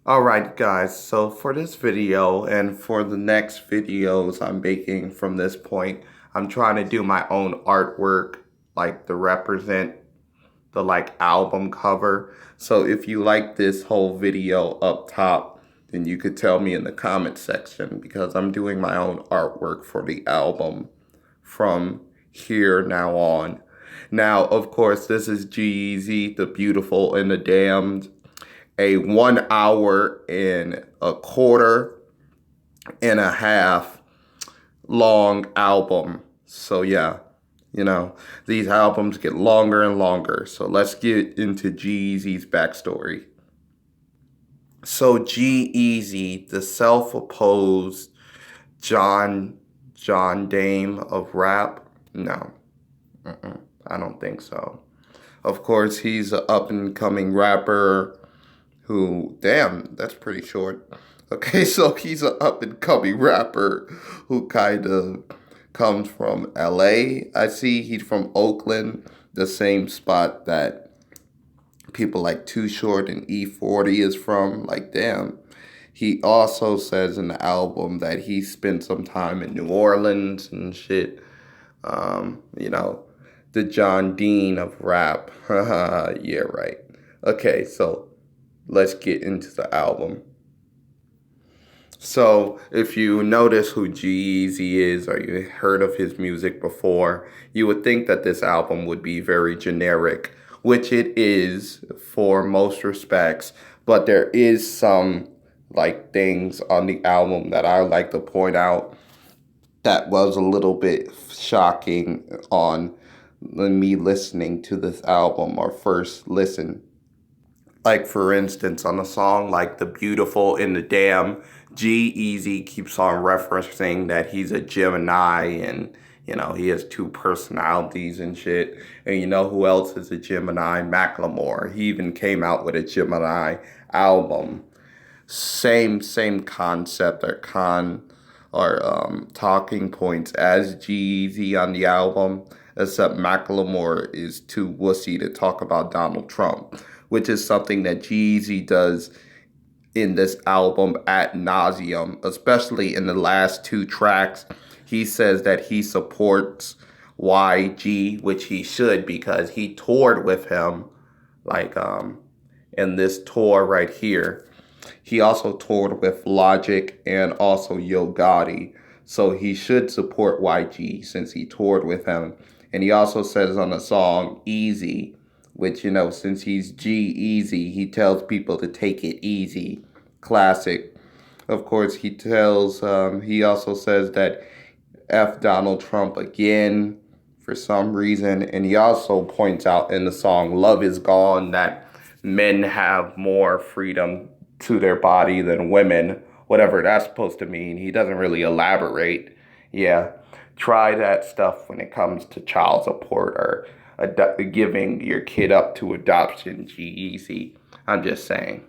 Alright guys, so for this video and for the next videos I'm making from this point, I'm trying to do my own artwork, like to represent the album cover. So if you like this whole video up top, then you could tell me in the comment section because I'm doing my own artwork for the album from here now on. Now, of course, this is G-Eazy, The Beautiful and the Damned, a 1 hour and a quarter and a half long album. So yeah, these albums get longer and longer. So let's get into G-Eazy's backstory. So G-Eazy, the self-opposed John Dame of rap? No, I don't think so. Of course, he's an up-and-coming rapper who, damn, that's pretty short. Okay, so he's an up-and-coming rapper who kind of comes from LA. I see he's from Oakland, the same spot that people like Too Short and E40 is from. Like, damn. He also says in the album that he spent some time in New Orleans and shit. You know, the John Dean of rap. Yeah, right. Okay, so let's get into the album. So if you notice who G-Eazy is or you heard of his music before, you would think that this album would be very generic, which it is for most respects, but there is some things on the album that I like to point out that was a little bit shocking on me listening to this album or first listen. Like, for instance, on a song like The Beautiful and the Damn, G-Eazy keeps on referencing that he's a Gemini and, he has two personalities and shit. And you know who else is a Gemini? Macklemore. He even came out with a Gemini album. Same concept or talking points as G-Eazy on the album, except Macklemore is too wussy to talk about Donald Trump, which is something that G-Eazy does in this album ad nauseum, especially in the last two tracks. He says that he supports YG, which he should because he toured with him, in this tour right here. He also toured with Logic and also Yo Gotti. So he should support YG since he toured with him. And he also says on the song Easy, which, since he's G-Eazy, he tells people to take it easy. Classic. Of course, he also says that F Donald Trump again for some reason. And he also points out in the song Love Is Gone that men have more freedom to their body than women, whatever that's supposed to mean. He doesn't really elaborate. Yeah, try that stuff when it comes to child support or giving your kid up to adoption, G-Eazy. I'm just saying.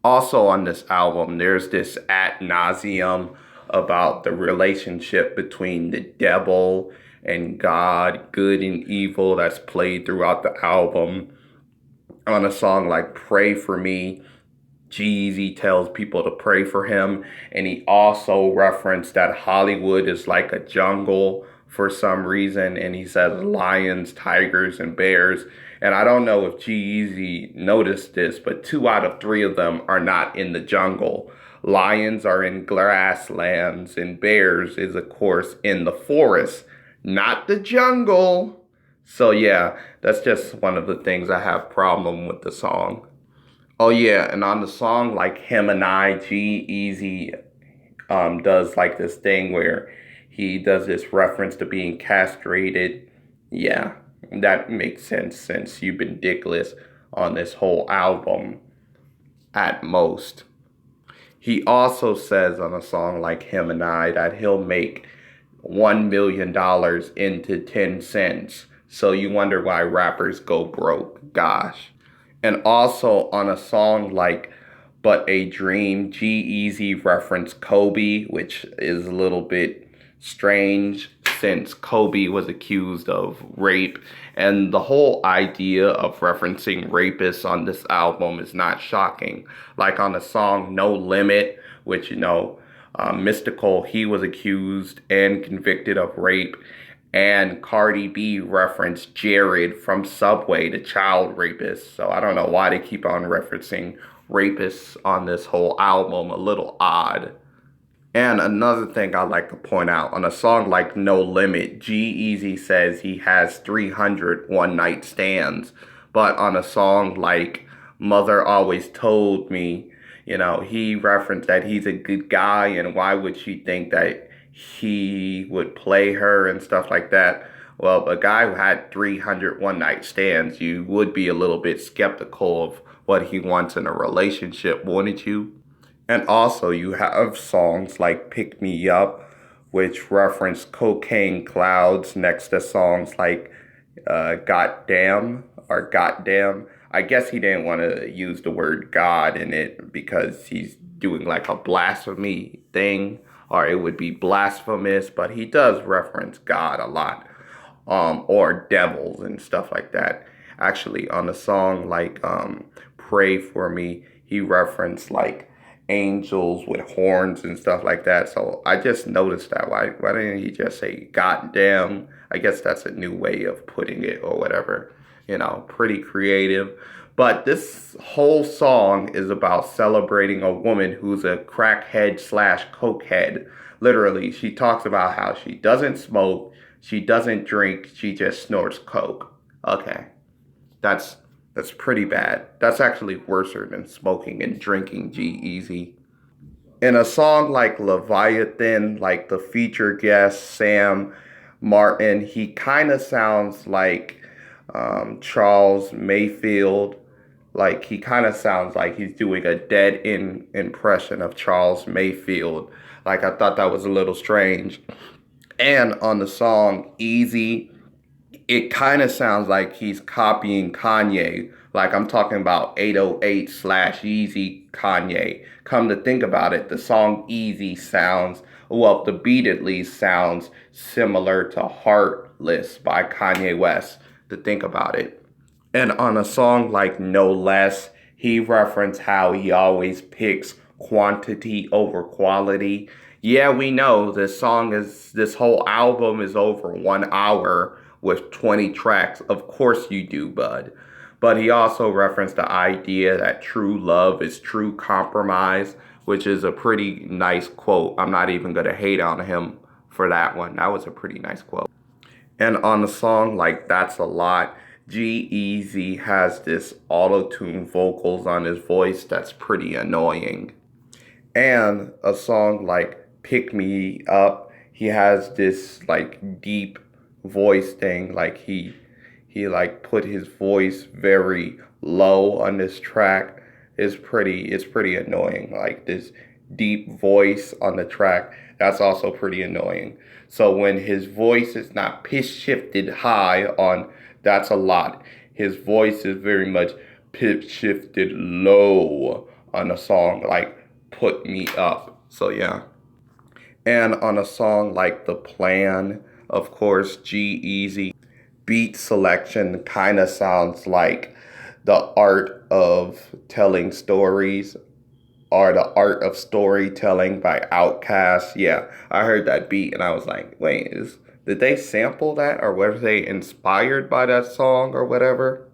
Also on this album, there's this ad nauseum about the relationship between the devil and God, good and evil, that's played throughout the album. On a song like Pray For Me, G-Eazy tells people to pray for him, and he also referenced that Hollywood is like a jungle for some reason, and he says lions, tigers, and bears. And I don't know if G-Eazy noticed this, but 2 out of 3 of them are not in the jungle. Lions are in grasslands, and bears is, of course, in the forest, not the jungle. So yeah, that's just one of the things I have problem with the song. Oh yeah, and on the song like Gemini, G-Eazy does this thing where he does this reference to being castrated. Yeah, that makes sense since you've been dickless on this whole album at most. He also says on a song like Gemini that he'll make $1 million into 10 cents. So you wonder why rappers go broke. Gosh. And also on a song like But a Dream, G-Eazy referenced Kobe, which is a little bit strange since Kobe was accused of rape. And the whole idea of referencing rapists on this album is not shocking. Like on the song No Limit, which, Mystical, he was accused and convicted of rape. And Cardi B referenced Jared from Subway, the child rapist. So I don't know why they keep on referencing rapists on this whole album. A little odd. And another thing I'd like to point out, on a song like No Limit, G-Eazy says he has 300 one-night stands. But on a song like Mother Always Told Me, he referenced that he's a good guy and why would she think that he would play her and stuff like that. Well, a guy who had 300 one-night stands, you would be a little bit skeptical of what he wants in a relationship, wouldn't you? And also, you have songs like Pick Me Up, which reference cocaine clouds next to songs like Gotdamn or Gotdamn. I guess he didn't want to use the word God in it because he's doing like a blasphemy thing, or it would be blasphemous, but he does reference God a lot, or devils and stuff like that. Actually, on a song like Pray For Me, he referenced like angels with horns and stuff like that. So I just noticed that. Why didn't he just say goddamn? I guess that's a new way of putting it or whatever. Pretty creative. But this whole song is about celebrating a woman who's a crackhead slash cokehead. Literally, she talks about how she doesn't smoke, she doesn't drink, she just snorts coke. Okay, that's pretty bad. That's actually worse than smoking and drinking, G-Eazy. In a song like Leviathan, like the feature guest, Sam Martin, he kind of sounds like Charles Mayfield. Like, he kind of sounds like he's doing a dead-in impression of Charles Mayfield. Like, I thought that was a little strange. And on the song Easy, it kind of sounds like he's copying Kanye. Like, I'm talking about 808 slash Yeezy Kanye. Come to think about it, the song Easy sounds, well, the beat at least sounds similar to Heartless by Kanye West, to think about it. And on a song like No Less, he referenced how he always picks quantity over quality. Yeah, we know this whole album is over 1 hour with 20 tracks. Of course you do, bud. But he also referenced the idea that true love is true compromise, which is a pretty nice quote. I'm not even going to hate on him for that one. That was a pretty nice quote. And on a song like That's a Lot, G-Eazy has this auto-tune vocals on his voice that's pretty annoying. And a song like Pick Me Up, he has this like deep voice thing, like he like put his voice very low on this track. It's pretty annoying. Like this deep voice on the track, that's also pretty annoying. So when his voice is not pitch shifted high on That's a Lot, his voice is very much pitch shifted low on a song like Put Me Up. So yeah. And on a song like The Plan, of course, G-Eazy beat selection kind of sounds like The Art of Telling Stories or The Art of Storytelling by Outkast. Yeah, I heard that beat and I was like, wait, did they sample that or were they inspired by that song or whatever?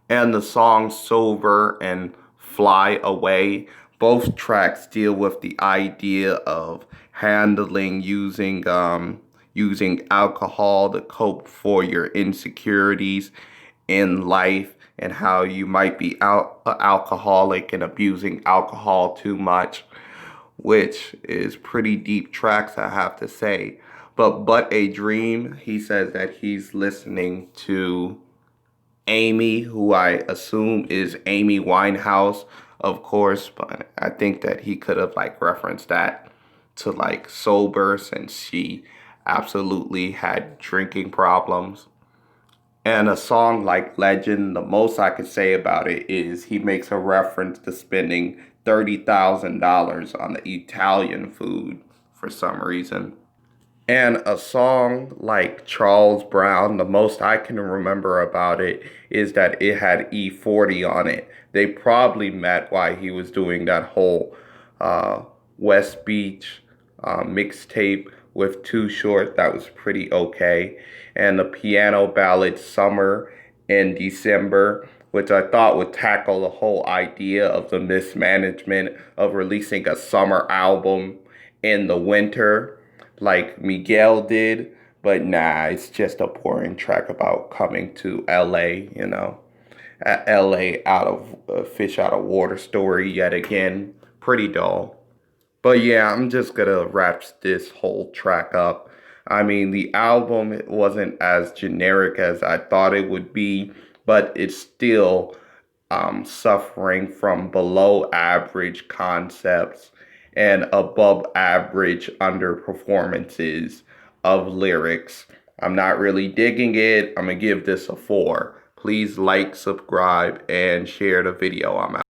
And the songs Sober and Fly Away, both tracks deal with the idea of handling using alcohol to cope for your insecurities in life and how you might be alcoholic and abusing alcohol too much, which is pretty deep tracks, I have to say. But a Dream, he says that he's listening to Amy, who I assume is Amy Winehouse, of course, but I think that he could have like referenced that to like Sober since she absolutely had drinking problems. And a song like Legend, the most I could say about it is he makes a reference to spending $30,000 on the Italian food for some reason. And a song like Charles Brown, the most I can remember about it is that it had E40 on it. They probably met while he was doing that whole uh, West Beach mixtape with Too Short. That was pretty okay. And the piano ballad Summer in December, which I thought would tackle the whole idea of the mismanagement of releasing a summer album in the winter like Miguel did. But nah, it's just a boring track about coming to LA, you know. LA out of fish out of water story yet again. Pretty dull. But yeah, I'm just gonna wrap this whole track up. I mean, the album wasn't as generic as I thought it would be, but it's still suffering from below average concepts and above average underperformances of lyrics. I'm not really digging it. I'm gonna give this a 4. Please like, subscribe, and share the video. I'm out.